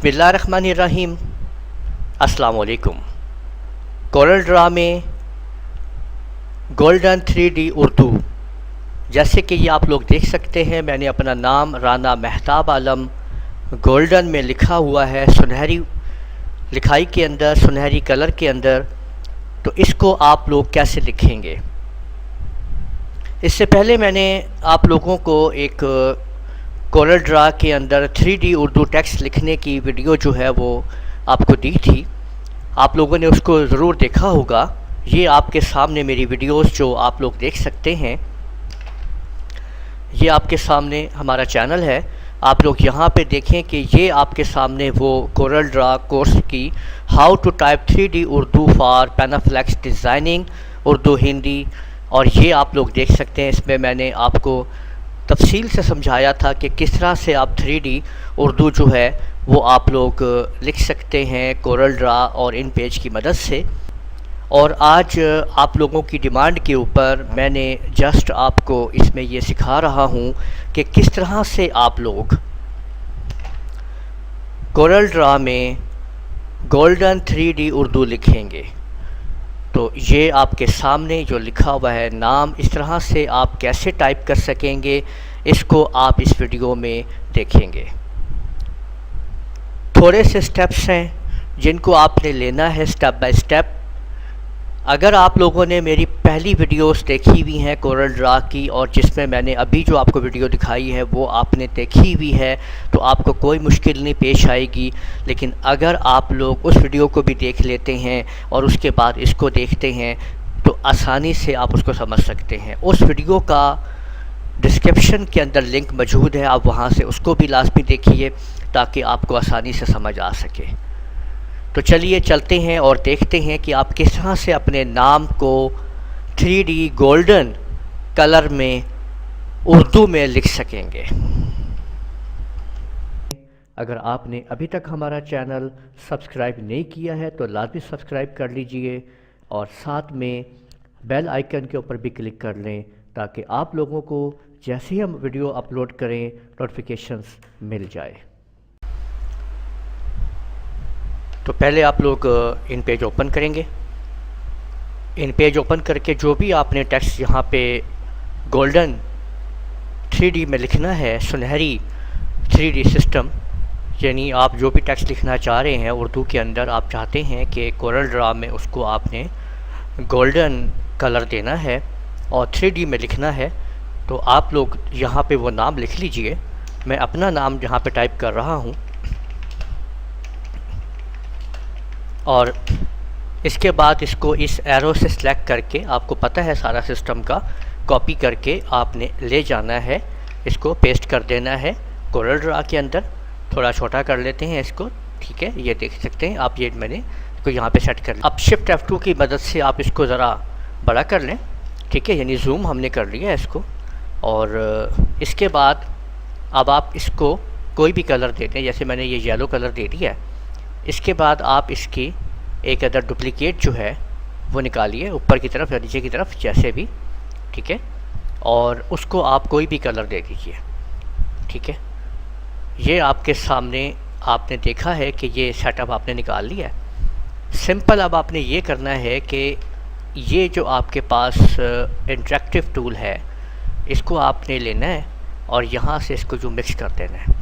बिस्मिल्लाहिर्रहमानिर्रहीम। अस्सलाम वालेकुम। कोरल ड्रा में गोल्डन 3D उर्दू, जैसे कि ये आप लोग देख सकते हैं, मैंने अपना नाम राना महताब आलम गोल्डन में लिखा हुआ है, सुनहरी लिखाई के अंदर, सुनहरी कलर के अंदर। तो इसको आप लोग कैसे लिखेंगे? इससे पहले मैंने आप लोगों को एक कोरल ड्रा के अंदर 3D उर्दू टेक्स्ट लिखने की वीडियो जो है वो आपको दी थी। आप लोगों ने उसको ज़रूर देखा होगा। ये आपके सामने मेरी वीडियोस जो आप लोग देख सकते हैं, ये आपके सामने हमारा चैनल है। आप लोग यहाँ पे देखें कि ये आपके सामने वो कोरल ड्रा कोर्स की how to type 3D Urdu for panaflex designing Urdu Hindi, और ये आप लोग देख सकते हैं। इसमें मैंने आपको तफसील से समझाया था कि किस तरह से आप 3D उर्दू जो है वो आप लोग लिख सकते हैं कोरल ड्रा और इन पेज की मदद से। और आज आप लोगों की डिमांड के ऊपर मैंने जस्ट आपको इसमें ये सिखा रहा हूँ कि किस तरह से आप लोग कोरल ड्रा में गोल्डन 3D उर्दू लिखेंगे। तो ये आपके सामने जो लिखा हुआ है नाम, इस तरह से आप कैसे टाइप कर सकेंगे, इसको आप इस वीडियो में देखेंगे। थोड़े से स्टेप्स हैं जिनको आपने लेना है स्टेप बाय स्टेप। अगर आप लोगों ने मेरी पहली वीडियोस देखी हुई हैं कोरल ड्रा की, और जिसमें मैंने अभी जो आपको वीडियो दिखाई है वो आपने देखी हुई है, तो आपको कोई मुश्किल नहीं पेश आएगी। लेकिन अगर आप लोग उस वीडियो को भी देख लेते हैं और उसके बाद इसको देखते हैं तो आसानी से आप उसको समझ सकते हैं। उस वीडियो का डिस्क्रिप्शन के अंदर लिंक मौजूद है, आप वहाँ से उसको भी लाजमी देखिए ताकि आपको आसानी से समझ आ सके। तो चलिए चलते हैं और देखते हैं कि आप किस तरह से अपने नाम को 3D गोल्डन कलर में उर्दू में लिख सकेंगे। अगर आपने अभी तक हमारा चैनल सब्सक्राइब नहीं किया है तो लाजमी सब्सक्राइब कर लीजिए और साथ में बेल आइकन के ऊपर भी क्लिक कर लें ताकि आप लोगों को जैसे ही हम वीडियो अपलोड करें नोटिफिकेशंस मिल जाए। तो पहले आप लोग इन पेज ओपन करेंगे। इन पेज ओपन करके जो भी आपने टेक्स्ट यहाँ पे गोल्डन 3D में लिखना है, सुनहरी 3D सिस्टम, यानी आप जो भी टेक्स्ट लिखना चाह रहे हैं उर्दू के अंदर, आप चाहते हैं कि कोरल ड्रा में उसको आपने गोल्डन कलर देना है और 3D में लिखना है, तो आप लोग यहाँ पे वो नाम लिख लीजिए। मैं अपना नाम यहाँ पे टाइप कर रहा हूँ और इसके बाद इसको इस एरो से सिलेक्ट करके, आपको पता है सारा सिस्टम का, कॉपी करके आपने ले जाना है, इसको पेस्ट कर देना है कोरल ड्रा के अंदर। थोड़ा छोटा कर लेते हैं इसको, ठीक है, ये देख सकते हैं आप। ये मैंने इसको यहाँ पे सेट कर लिया। अब शिफ्ट F2 की मदद से आप इसको ज़रा बड़ा कर लें, ठीक है, यानी जूम हमने कर लिया है इसको। और इसके बाद अब आप इसको कोई भी कलर देते हैं, जैसे मैंने ये येलो कलर दे दिया है। इसके बाद आप इसकी एक अदर डुप्लीकेट जो है वो निकालिए ऊपर की तरफ या नीचे की तरफ, जैसे भी, ठीक है, और उसको आप कोई भी कलर दे दीजिए, ठीक है। ये आपके सामने आपने देखा है कि ये सेटअप आपने निकाल लिया है। सिंपल अब आपने ये करना है कि ये जो आपके पास इंटरेक्टिव टूल है इसको आपने लेना है और यहाँ से इसको जो मिक्स कर देना है।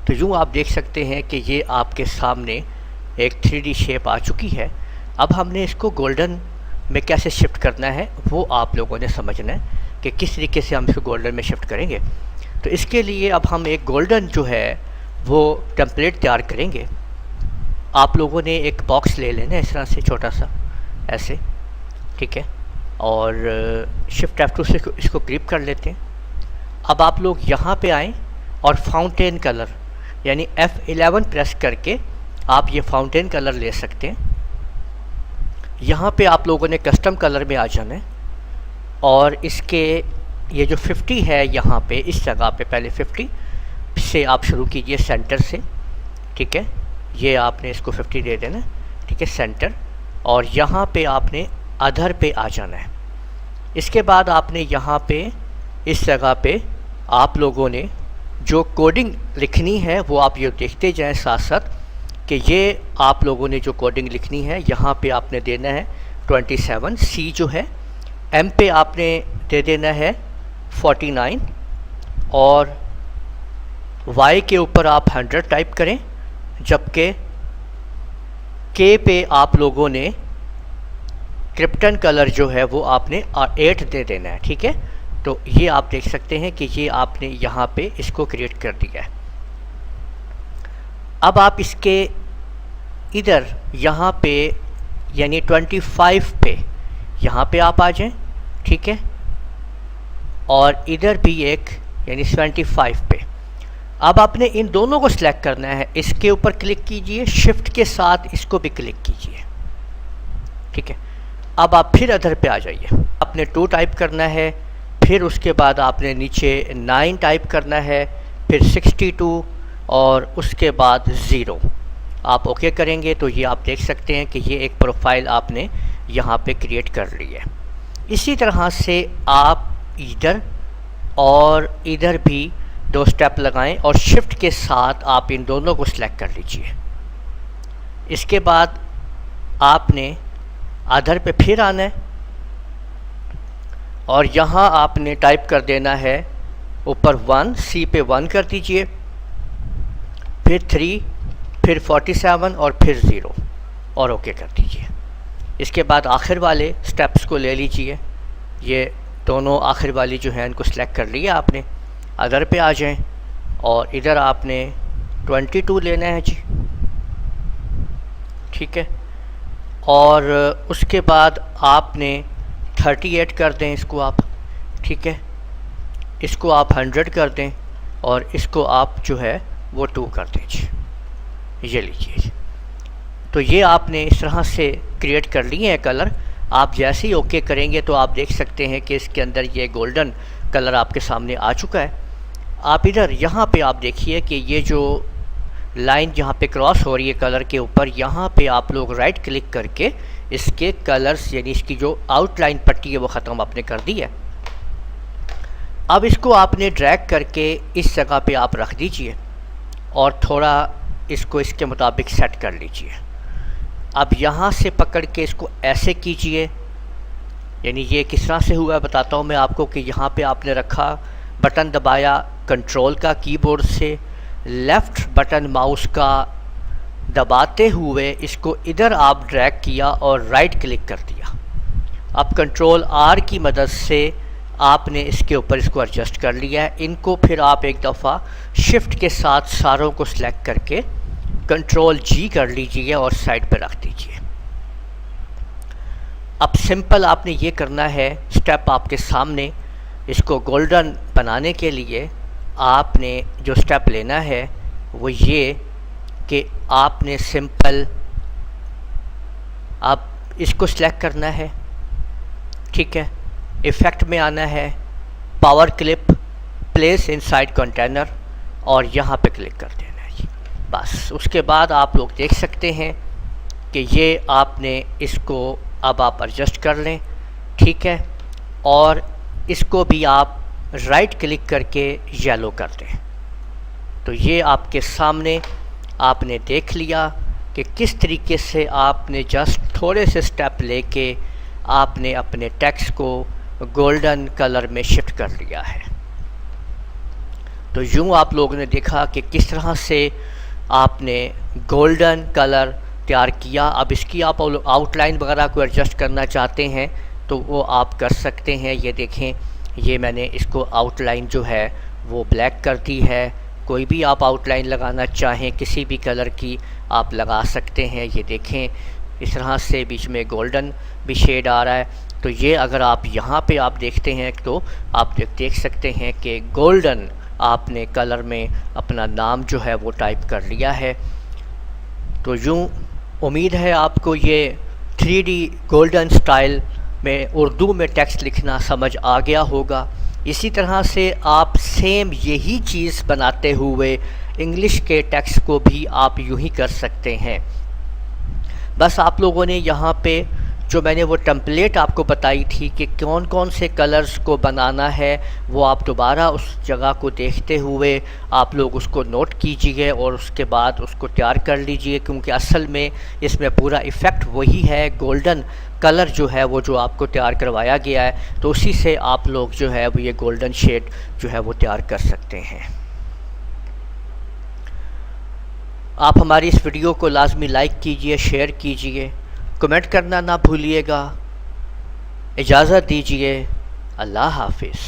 तो यूँ आप देख सकते हैं कि ये आपके सामने एक 3D शेप आ चुकी है। अब हमने इसको गोल्डन में कैसे शिफ्ट करना है वो आप लोगों ने समझना है कि किस तरीके से हम इसको गोल्डन में शिफ्ट करेंगे। तो इसके लिए अब हम एक गोल्डन जो है वो टेम्पलेट तैयार करेंगे। आप लोगों ने एक बॉक्स ले लेना है इस तरह से छोटा सा, ऐसे, ठीक है, और शिफ्ट F2 से इसको ग्रिप कर लेते हैं। अब आप लोग यहाँ पे आएँ और फाउंटेन कलर यानी F11 प्रेस करके आप ये फाउंटेन कलर ले सकते हैं। यहाँ पे आप लोगों ने कस्टम कलर में आ जाना है और इसके ये जो 50 है यहाँ पे इस जगह पे पहले 50 से आप शुरू कीजिए सेंटर से, ठीक है, ये आपने इसको 50 दे देना, ठीक है, सेंटर, और यहाँ पे आपने अधर पे आ जाना है। इसके बाद आपने यहाँ पे इस जगह पे आप लोगों ने जो कोडिंग लिखनी है वो आप ये देखते जाएं साथ साथ कि ये आप लोगों ने जो कोडिंग लिखनी है यहाँ पे आपने देना है 27, सी जो है एम पे आपने दे देना है 49 और वाई के ऊपर आप 100 टाइप करें, जबकि के पे आप लोगों ने क्रिप्टन कलर जो है वो आपने 8 दे देना है। ठीक है, तो ये आप देख सकते हैं कि ये आपने यहाँ पे इसको क्रिएट कर दिया है। अब आप इसके इधर यहाँ पे यानी 25 पे यहाँ पे आप आ जाएं। ठीक है, और इधर भी एक यानी 75 पे। अब आपने इन दोनों को सिलेक्ट करना है, इसके ऊपर क्लिक कीजिए, शिफ्ट के साथ इसको भी क्लिक कीजिए। ठीक है, अब आप फिर अदर पे आ जाइए, आपने 2 टाइप करना है, फिर उसके बाद आपने नीचे 9 टाइप करना है, फिर 62 और उसके बाद 0 आप ओके करेंगे तो ये आप देख सकते हैं कि ये एक प्रोफाइल आपने यहाँ पे क्रिएट कर ली है। इसी तरह से आप इधर और इधर भी 2 स्टेप लगाएं और शिफ्ट के साथ आप इन दोनों को सिलेक्ट कर लीजिए। इसके बाद आपने अदर पे फिर आना है और यहाँ आपने टाइप कर देना है ऊपर 1, सी पे 1 कर दीजिए, फिर 3, फिर 47 और फिर 0 और ओके कर दीजिए। इसके बाद आखिर वाले स्टेप्स को ले लीजिए, ये दोनों आखिर वाली जो है इनको सिलेक्ट कर लिया आपने। अदर पे आ जाएं और इधर आपने 22 लेना है जी। ठीक है, और उसके बाद आपने 38 कर दें इसको आप। ठीक है, इसको आप 100 कर दें और इसको आप जो है वो 2 कर दीजिए। ये लीजिए, तो ये आपने इस तरह से क्रिएट कर लिए हैं कलर। आप जैसे ही ओके करेंगे तो आप देख सकते हैं कि इसके अंदर ये गोल्डन कलर आपके सामने आ चुका है। आप इधर यहाँ पे आप देखिए कि ये जो लाइन जहाँ पे क्रॉस हो रही है कलर के ऊपर, यहाँ पे आप लोग राइट क्लिक करके इसके कलर्स यानी इसकी जो आउटलाइन पट्टी है वो ख़त्म आपने कर दी है। अब इसको आपने ड्रैग करके इस जगह पे आप रख दीजिए और थोड़ा इसको इसके मुताबिक सेट कर लीजिए। अब यहाँ से पकड़ के इसको ऐसे कीजिए, यानी ये किस तरह से हुआ बताता हूँ मैं आपको कि यहाँ पे आपने रखा, बटन दबाया कंट्रोल का कीबोर्ड से, लेफ़्ट बटन माउस का दबाते हुए इसको इधर आप ड्रैग किया और राइट क्लिक कर दिया। अब कंट्रोल आर की मदद से आपने इसके ऊपर इसको एडजस्ट कर लिया है। इनको फिर आप एक दफ़ा शिफ्ट के साथ सारों को सिलेक्ट करके कंट्रोल जी कर लीजिए और साइड पे रख दीजिए। अब सिंपल आपने ये करना है, स्टेप आपके सामने। इसको गोल्डन बनाने के लिए आपने जो स्टेप लेना है वो ये कि आपने सिंपल आप इसको सिलेक्ट करना है। ठीक है, इफ़ेक्ट में आना है, power clip, place inside container और यहाँ पे क्लिक कर देना है जी। बस उसके बाद आप लोग देख सकते हैं कि ये आपने इसको अब आप एडजस्ट कर लें। ठीक है, और इसको भी आप राइट क्लिक करके येलो कर दें। तो ये आपके सामने आपने देख लिया कि किस तरीके से आपने जस्ट थोड़े से स्टेप लेके आपने अपने टेक्स्ट को गोल्डन कलर में शिफ्ट कर लिया है। तो यूँ आप लोगों ने देखा कि किस तरह से आपने गोल्डन कलर तैयार किया। अब इसकी आप आउटलाइन वगैरह को एडजस्ट करना चाहते हैं तो वो आप कर सकते हैं। ये देखें, ये मैंने इसको आउटलाइन जो है वो ब्लैक कर दी है। कोई भी आप आउटलाइन लगाना चाहें किसी भी कलर की आप लगा सकते हैं। ये देखें, इस तरह से बीच में गोल्डन भी शेड आ रहा है। तो ये अगर आप यहाँ पे आप देखते हैं तो आप देख सकते हैं कि गोल्डन आपने कलर में अपना नाम जो है वो टाइप कर लिया है। तो यूँ उम्मीद है आपको ये 3D गोल्डन स्टाइल में उर्दू में टेक्स्ट लिखना समझ आ गया होगा। इसी तरह से आप सेम यही चीज़ बनाते हुए इंग्लिश के टेक्स्ट को भी आप यूँ ही कर सकते हैं। बस आप लोगों ने यहाँ पे जो मैंने वो टेम्पलेट आपको बताई थी कि कौन कौन से कलर्स को बनाना है, वो आप दोबारा उस जगह को देखते हुए आप लोग उसको नोट कीजिए और उसके बाद उसको तैयार कर लीजिए, क्योंकि असल में इसमें पूरा इफ़ेक्ट वही है, गोल्डन कलर जो है वो जो आपको तैयार करवाया गया है, तो उसी से आप लोग जो है वो ये गोल्डन शेड जो है वो तैयार कर सकते हैं। आप हमारी इस वीडियो को लाजमी लाइक कीजिए, शेयर कीजिए, कमेंट करना ना भूलिएगा। इजाज़त दीजिए। अल्लाह हाफिज़।